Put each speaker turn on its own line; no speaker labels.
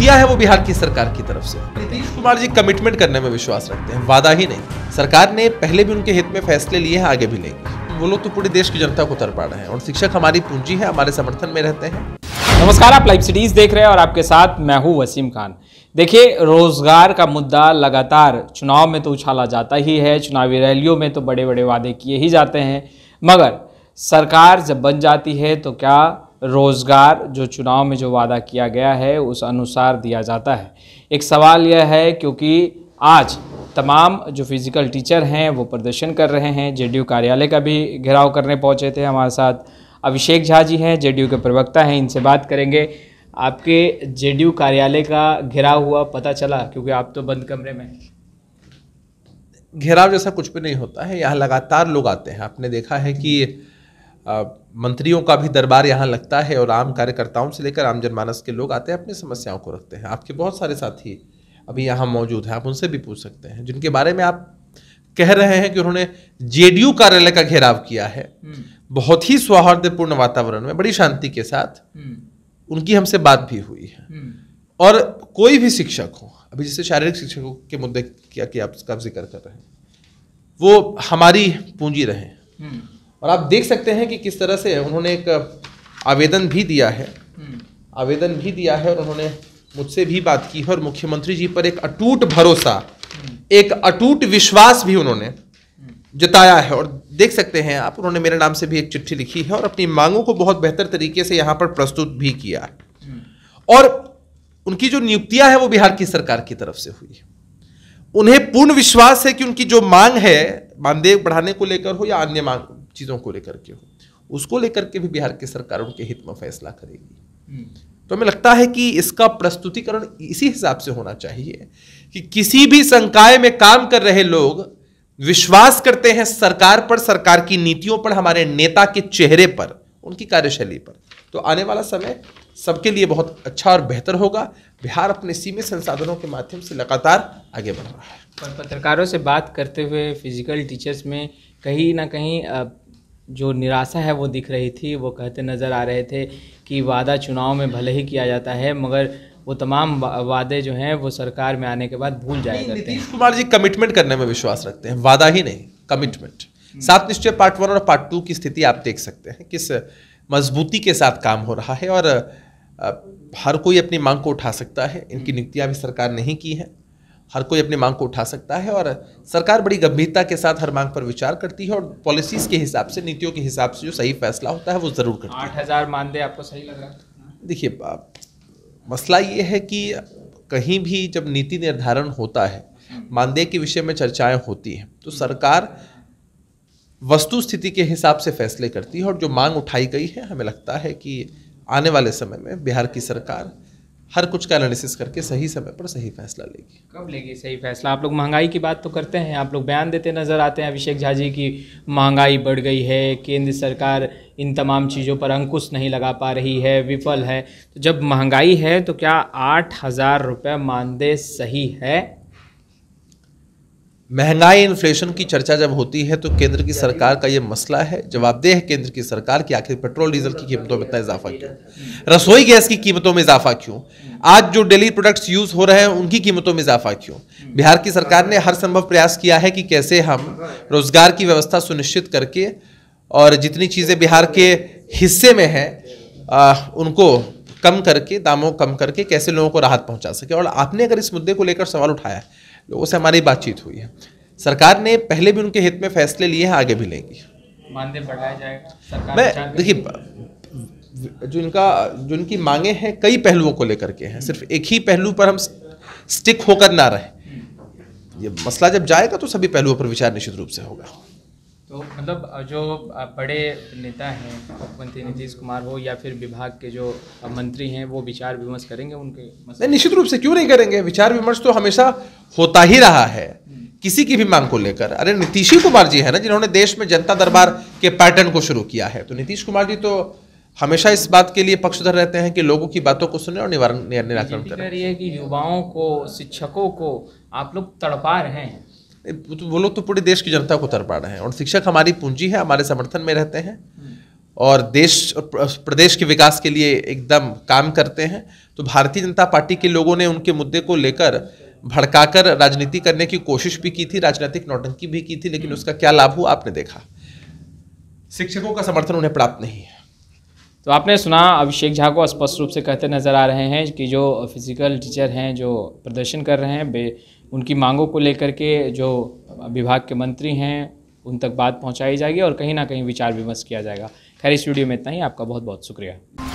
नियुक्तियां हैं वो बिहार की सरकार की तरफ से। नीतीश कुमार जी कमिटमेंट करने में विश्वास रखते हैं, वादा ही नहीं। सरकार ने पहले भी उनके हित में फैसले लिए हैं, आगे भी लेंगे। वो लोग तो पूरे देश की जनता को तरपा रहे हैं और शिक्षक हमारी पूंजी है, हमारे समर्थन में रहते हैं।
नमस्कार, आप लाइव सिटीज देख रहे हैं और आपके साथ मैं हूं वसीम खान। देखिए, रोजगार का मुद्दा लगातार चुनाव में तो उछाला जाता ही है, चुनावी रैलियों में तो बड़े बड़े वादे किए ही जाते हैं, मगर सरकार जब बन जाती है तो क्या रोजगार जो चुनाव में जो वादा किया गया है उस अनुसार दिया जाता है? एक सवाल यह है, क्योंकि आज तमाम जो फिजिकल टीचर हैं वो प्रदर्शन कर रहे हैं। जेडीयू कार्यालय का भी घेराव करने पहुंचे थे। हमारे साथ अभिषेक झा जी हैं, जेडीयू के प्रवक्ता हैं, इनसे बात करेंगे। आपके जेडीयू कार्यालय का घेराव हुआ, पता चला? क्योंकि आप तो बंद कमरे में।
घेराव जैसा कुछ भी नहीं होता है, यहाँ लगातार लोग आते हैं। आपने देखा है कि मंत्रियों का भी दरबार यहाँ लगता है और आम कार्यकर्ताओं से लेकर आम जनमानस के लोग आते हैं, अपनी समस्याओं को रखते हैं। आपके बहुत सारे साथी अभी यहाँ मौजूद हैं, आप उनसे भी पूछ सकते हैं, जिनके बारे में आप कह रहे हैं कि उन्होंने जेडीयू कार्यालय का घेराव किया है बहुत ही सौहार्दपूर्ण वातावरण में, बड़ी शांति के साथ। उनकी हमसे बात भी हुई है। और कोई भी शिक्षक हो, अभी जैसे शारीरिक शिक्षकों के मुद्दे की आप जिक्र कर रहे हैं, वो हमारी पूंजी रहे। और आप देख सकते हैं कि किस तरह से उन्होंने एक आवेदन भी दिया है और उन्होंने मुझसे भी बात की है और मुख्यमंत्री जी पर एक अटूट भरोसा, एक अटूट विश्वास भी उन्होंने जताया है। और देख सकते हैं आप, उन्होंने मेरे नाम से भी एक चिट्ठी लिखी है और अपनी मांगों को बहुत बेहतर तरीके से यहाँ पर प्रस्तुत भी किया है। और उनकी जो नियुक्तियां हैं वो बिहार की सरकार की तरफ से हुई है। उन्हें पूर्ण विश्वास है कि उनकी जो मांग है, मानदेय बढ़ाने को लेकर हो या अन्य मांग चीजों को लेकर के हो, उसको लेकर के भी बिहार की सरकार उनके हित में फैसला करेगी। तो हमें लगता है कि इसका प्रस्तुतिकरण इसी हिसाब से होना चाहिए कि किसी भी संकाय में काम कर रहे लोग विश्वास करते हैं सरकार पर, सरकार की नीतियों पर, हमारे नेता के चेहरे पर, उनकी कार्यशैली पर। तो आने वाला समय सबके लिए बहुत अच्छा और बेहतर होगा। बिहार अपने सीमित संसाधनों के माध्यम से लगातार आगे बढ़ रहा है।
पर पत्रकारों से बात करते हुए फिजिकल टीचर्स में कहीं ना कहीं जो निराशा है वो दिख रही थी। वो कहते नज़र आ रहे थे कि वादा चुनाव में भले ही किया जाता है, मगर वो तमाम वादे जो हैं वो सरकार में आने के बाद भूल जाया करते हैं।
नीतीश कुमार जी कमिटमेंट करने में विश्वास रखते हैं, वादा ही नहीं, कमिटमेंट। 7 निश्चय पार्ट 1 और पार्ट 2 की स्थिति आप देख सकते हैं, किस मजबूती के साथ काम हो रहा है। और हर कोई अपनी मांग को उठा सकता है। इनकी नियुक्तियां भी सरकार नहीं की है, हर कोई अपनी मांग को उठा सकता है। और सरकार बड़ी गंभीरता के साथ हर मांग पर विचार करती है और पॉलिसीज के हिसाब से, नीतियों के हिसाब से जो सही फैसला होता है वो जरूर करती है।
8,000 मानदेय आपको सही लग रहा है?
देखिए, मसला ये है कि कहीं भी जब नीति निर्धारण होता है, मानदेय के विषय में चर्चाएं होती हैं, तो सरकार वस्तु स्थिति के हिसाब से फैसले करती है। और जो मांग उठाई गई है, हमें लगता है कि आने वाले समय में बिहार की सरकार हर कुछ का एनालिसिस करके सही समय पर सही फैसला लेगी।
कब लेगी सही फैसला? आप लोग महंगाई की बात तो करते हैं, आप लोग बयान देते नजर आते हैं अभिषेक झा जी की महंगाई बढ़ गई है, केंद्र सरकार इन तमाम चीज़ों पर अंकुश नहीं लगा पा रही है, विफल है। तो जब महंगाई है तो क्या 8,000 रुपये मानदेय सही है?
महंगाई, इन्फ्लेशन की चर्चा जब होती है तो केंद्र की सरकार का ये मसला है, जवाबदेह है केंद्र की सरकार कि आखिर पेट्रोल डीजल की कीमतों में इतना इजाफा क्यों, रसोई गैस की कीमतों में इजाफा क्यों, आज जो डेली प्रोडक्ट्स यूज हो रहे हैं उनकी कीमतों में इजाफा क्यों। बिहार की सरकार ने हर संभव प्रयास किया है कि कैसे हम रोजगार की व्यवस्था सुनिश्चित करके और जितनी चीजें बिहार के हिस्से में है उनको कम करके, दामों कम करके कैसे लोगों को राहत पहुंचा सके। और आपने अगर इस मुद्दे को लेकर सवाल उठाया, लोगों से हमारी बातचीत हुई है, सरकार ने पहले भी उनके हित में फैसले लिए हैं, आगे भी लेंगी।
मानदेय बढ़ाया जाएगा सरकार?
मैं देखिए, जो इनकी मांगे हैं कई पहलुओं को लेकर के हैं, सिर्फ एक ही पहलू पर हम स्टिक होकर ना रहे। ये मसला जब जाएगा तो सभी पहलुओं पर विचार निश्चित रूप से होगा।
तो मतलब जो बड़े नेता हैं, मुख्यमंत्री नीतीश कुमार हो या फिर विभाग के जो मंत्री हैं, वो विचार विमर्श करेंगे उनके
नहीं, निश्चित रूप से क्यों नहीं करेंगे। विचार विमर्श तो हमेशा होता ही रहा है किसी की भी मांग को लेकर। अरे नीतीश कुमार जी है ना जिन्होंने देश में जनता दरबार के पैटर्न को शुरू किया है। तो नीतीश कुमार जी तो हमेशा इस बात के लिए पक्षधर रहते हैं कि लोगों की बातों को सुने और निराकरण करें।
रही है कि युवाओं को, शिक्षकों को आप लोग तड़पा रहे हैं।
वो लोग तो पूरे देश की जनता को तरपा रहे हैं और शिक्षक हमारी पूंजी है, हमारे समर्थन में रहते हैं। और देश और प्रदेश के विकास के लिए एकदम काम करते हैं। तो भारतीय जनता पार्टी के लोगों ने उनके मुद्दे को लेकर भड़काकर राजनीति करने की कोशिश भी की थी, राजनीतिक नौटंकी भी की थी, लेकिन उसका क्या लाभ हुआ आपने देखा। शिक्षकों का समर्थन उन्हें प्राप्त नहीं है।
तो आपने सुना अभिषेक झा को स्पष्ट रूप से कहते नजर आ रहे हैं कि जो फिजिकल टीचर हैं जो प्रदर्शन कर रहे हैं उनकी मांगों को लेकर के जो विभाग के मंत्री हैं उन तक बात पहुंचाई जाएगी और कहीं ना कहीं विचार विमर्श किया जाएगा। खैर, इस वीडियो में इतना ही। आपका बहुत बहुत शुक्रिया।